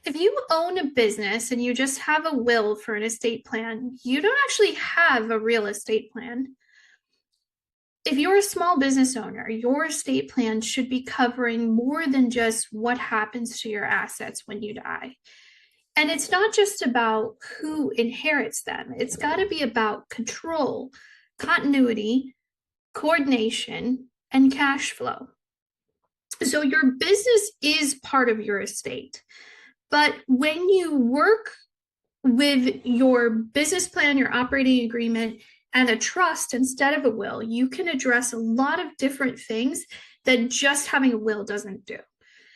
If you own a business and you just have a will for an estate plan, you don't actually have a real estate plan. If you're a small business owner, your estate plan should be covering more than just what happens to your assets when you die. And it's not just about who inherits them, it's got to be about control, continuity, coordination, and cash flow. So your business is part of your estate. But when you work with your business plan, your operating agreement, and a trust instead of a will, you can address a lot of different things that just having a will doesn't do.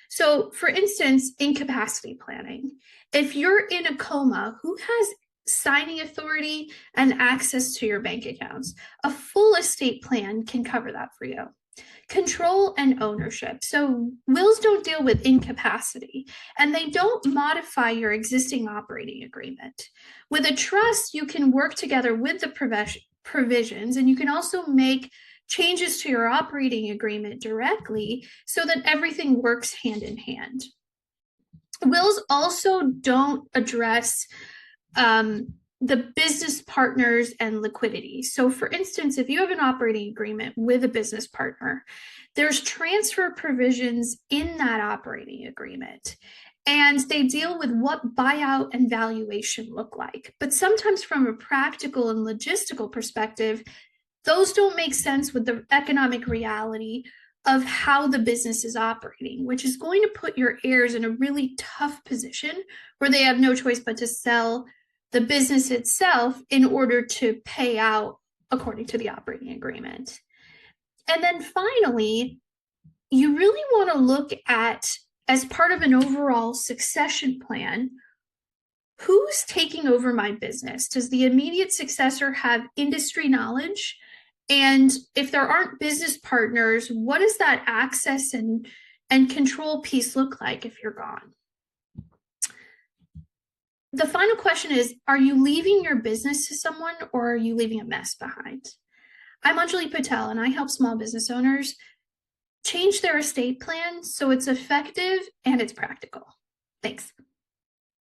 So, for instance, incapacity planning. If you're in a coma, who has signing authority and access to your bank accounts? A full estate plan can cover that for you. Control and ownership. So wills don't deal with incapacity and they don't modify your existing operating agreement. With a trust, you can work together with the provisions and you can also make changes to your operating agreement directly so that everything works hand in hand. Wills also don't address the business partners and liquidity. So, for instance, if you have an operating agreement with a business partner, there's transfer provisions in that operating agreement. And they deal with what buyout and valuation look like. But sometimes, from a practical and logistical perspective, those don't make sense with the economic reality of how the business is operating, which is going to put your heirs in a really tough position where they have no choice but to sell the business itself in order to pay out according to the operating agreement. And then finally, you really want to look at, as part of an overall succession plan, who's taking over my business? Does the immediate successor have industry knowledge? And if there aren't business partners, what does that access and control piece look like if you're gone? The final question is, are you leaving your business to someone or are you leaving a mess behind? I'm Anjali Patel and I help small business owners change their estate plan so it's effective and it's practical. Thanks.